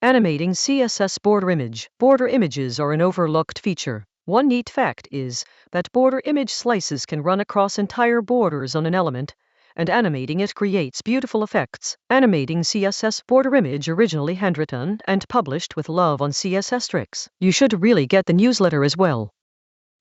Animating CSS border image. Border images are an overlooked feature. One neat fact is that border image slices can run across entire borders on an element, and animating it creates beautiful effects. Animating CSS border image, originally handwritten and published with love on CSS-Tricks. You should really get the newsletter as well.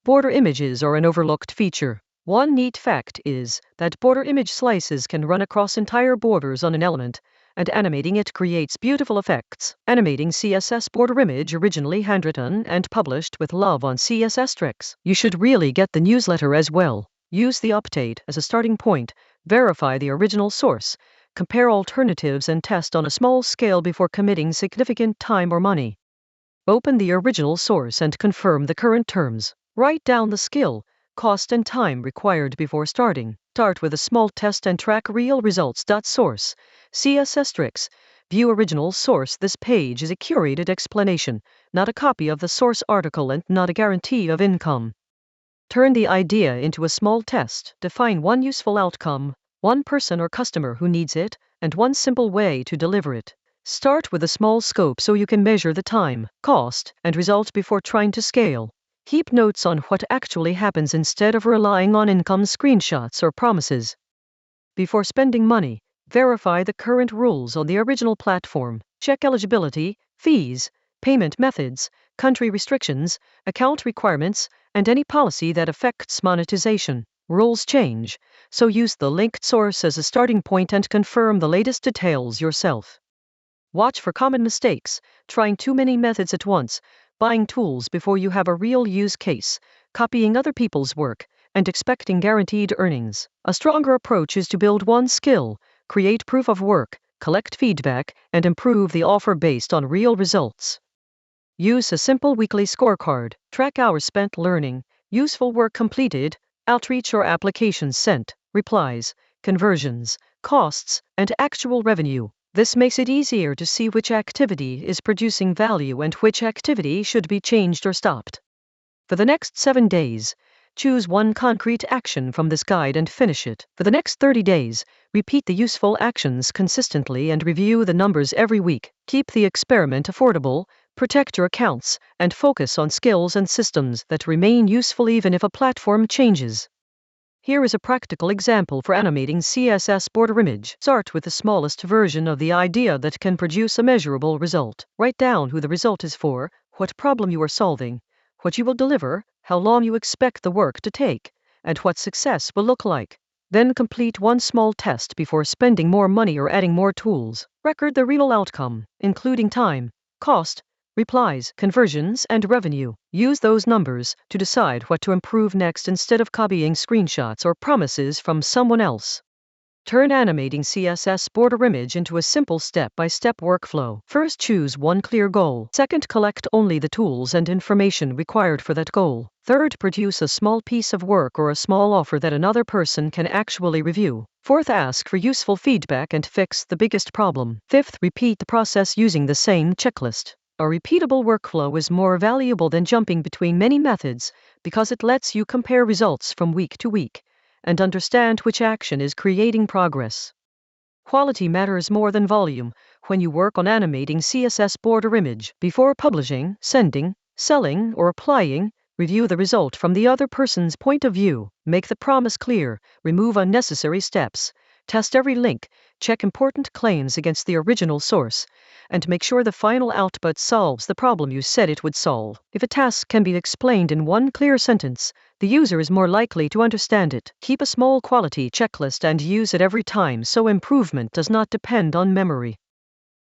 Border images are an overlooked feature. One neat fact is that border image slices can run across entire borders on an element, and animating it creates beautiful effects. Animating CSS border image, originally handwritten and published with love on CSS-Tricks. You should really get the newsletter as well. Use the update as a starting point, verify the original source, compare alternatives and test on a small scale before committing significant time or money. Open the original source and confirm the current terms. Write down the skill, cost and time required before starting. Start with a small test and track real results. Source CSS-Tricks. View original source. This page is a curated explanation, not a copy of the source article and not a guarantee of income. Turn the idea into a small test. Define one useful outcome, one person or customer who needs it, and one simple way to deliver it. Start with a small scope so you can measure the time, cost, and result before trying to scale. Keep notes on what actually happens instead of relying on income screenshots or promises. Before spending money, verify the current rules on the original platform. Check eligibility, fees, payment methods, country restrictions, account requirements, and any policy that affects monetization. Rules change, so use the linked source as a starting point and confirm the latest details yourself. Watch for common mistakes, trying too many methods at once, buying tools before you have a real use case, copying other people's work, and expecting guaranteed earnings. A stronger approach is to build one skill, create proof of work, collect feedback, and improve the offer based on real results. Use a simple weekly scorecard. Track hours spent learning, useful work completed, outreach or applications sent, replies, conversions, costs, and actual revenue. This makes it easier to see which activity is producing value and which activity should be changed or stopped. For the next 7 days, choose one concrete action from this guide and finish it. For the next 30 days, repeat the useful actions consistently and review the numbers every week. Keep the experiment affordable, protect your accounts, and focus on skills and systems that remain useful even if a platform changes. Here is a practical example for animating CSS border image. Start with the smallest version of the idea that can produce a measurable result. Write down who the result is for, what problem you are solving, what you will deliver, how long you expect the work to take, and what success will look like. Then complete one small test before spending more money or adding more tools. Record the real outcome, including time, cost, replies, conversions, and revenue. Use those numbers to decide what to improve next instead of copying screenshots or promises from someone else. Turn animating CSS border image into a simple step-by-step workflow. First, choose one clear goal. Second, collect only the tools and information required for that goal. Third, produce a small piece of work or a small offer that another person can actually review. Fourth, ask for useful feedback and fix the biggest problem. Fifth, repeat the process using the same checklist. A repeatable workflow is more valuable than jumping between many methods because it lets you compare results from week to week and understand which action is creating progress. Quality matters more than volume when you work on animating CSS border image. Before publishing, sending, selling, or applying, review the result from the other person's point of view. Make the promise clear, remove unnecessary steps, test every link, check important claims against the original source, and make sure the final output solves the problem you said it would solve. If a task can be explained in one clear sentence, the user is more likely to understand it. Keep a small quality checklist and use it every time so improvement does not depend on memory.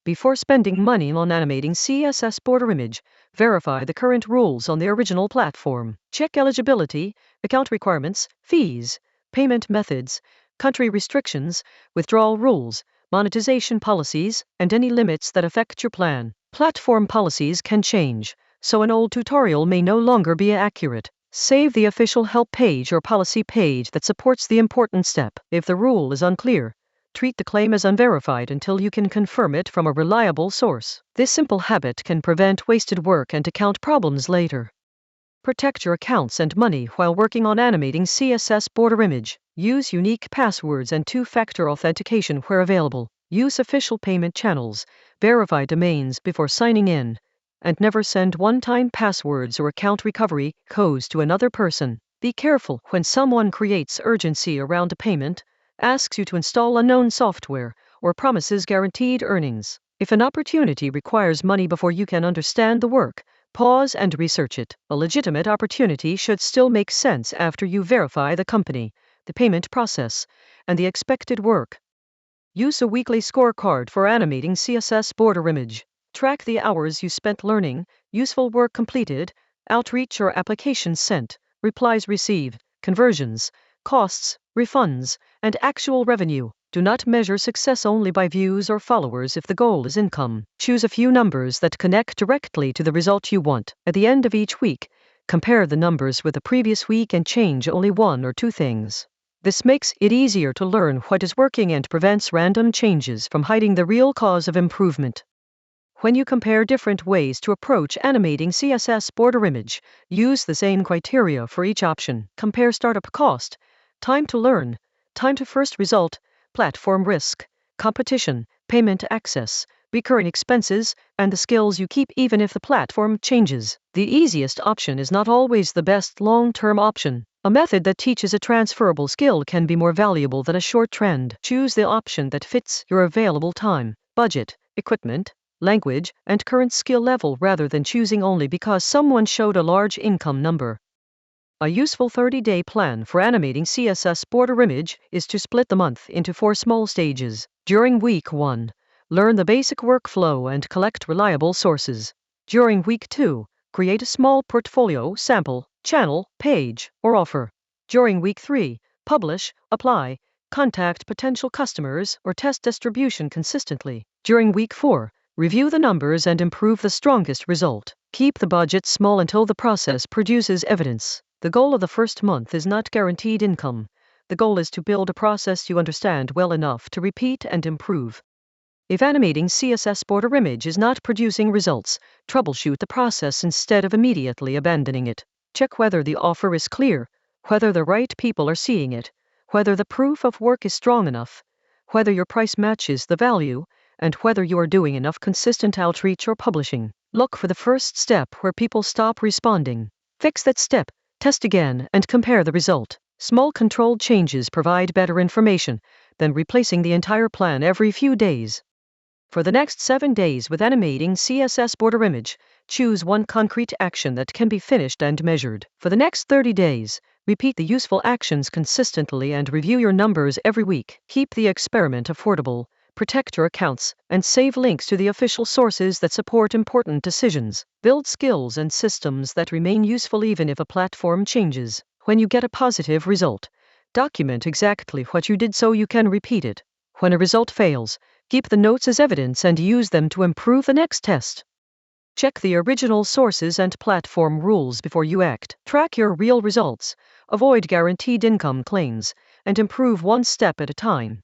Before spending money on animating CSS border image, verify the current rules on the original platform. Check eligibility, account requirements, fees, payment methods, country restrictions, withdrawal rules, monetization policies, and any limits that affect your plan. Platform policies can change, so an old tutorial may no longer be accurate. Save the official help page or policy page that supports the important step. If the rule is unclear, treat the claim as unverified until you can confirm it from a reliable source. This simple habit can prevent wasted work and account problems later. Protect your accounts and money while working on animating CSS border image. Use unique passwords and two-factor authentication where available. Use official payment channels, verify domains before signing in, and never send one-time passwords or account recovery codes to another person. Be careful when someone creates urgency around a payment, asks you to install unknown software, or promises guaranteed earnings. If an opportunity requires money before you can understand the work, pause and research it. A legitimate opportunity should still make sense after you verify the company, the payment process, and the expected work. Use a weekly scorecard for animating CSS border image. Track the hours you spent learning, useful work completed, outreach or applications sent, replies received, conversions, costs, refunds, and actual revenue. Do not measure success only by views or followers if the goal is income. Choose a few numbers that connect directly to the result you want. At the end of each week, compare the numbers with the previous week and change only one or two things. This makes it easier to learn what is working and prevents random changes from hiding the real cause of improvement. When you compare different ways to approach animating CSS border image, use the same criteria for each option. Compare startup cost, time to learn, time to first result, platform risk, competition, payment access, recurring expenses, and the skills you keep even if the platform changes. The easiest option is not always the best long-term option. A method that teaches a transferable skill can be more valuable than a short trend. Choose the option that fits your available time, budget, equipment, language, and current skill level rather than choosing only because someone showed a large income number. A useful 30-day plan for animating CSS border image is to split the month into 4 small stages. During week 1, learn the basic workflow and collect reliable sources. During week 2, create a small portfolio, sample, channel, page, or offer. During week 3, publish, apply, contact potential customers, or test distribution consistently. During week 4, review the numbers and improve the strongest result. Keep the budget small until the process produces evidence. The goal of the first month is not guaranteed income. The goal is to build a process you understand well enough to repeat and improve. If animating CSS border image is not producing results, troubleshoot the process instead of immediately abandoning it. Check whether the offer is clear, whether the right people are seeing it, whether the proof of work is strong enough, whether your price matches the value, and whether you are doing enough consistent outreach or publishing. Look for the first step where people stop responding. Fix that step, test again, and compare the result. Small controlled changes provide better information than replacing the entire plan every few days. For the next 7 days with animating CSS border image, choose one concrete action that can be finished and measured. For the next 30 days, repeat the useful actions consistently and review your numbers every week. Keep the experiment affordable, protect your accounts, and save links to the official sources that support important decisions. Build skills and systems that remain useful even if a platform changes. When you get a positive result, document exactly what you did so you can repeat it. When a result fails, keep the notes as evidence and use them to improve the next test. Check the original sources and platform rules before you act. Track your real results, avoid guaranteed income claims, and improve one step at a time.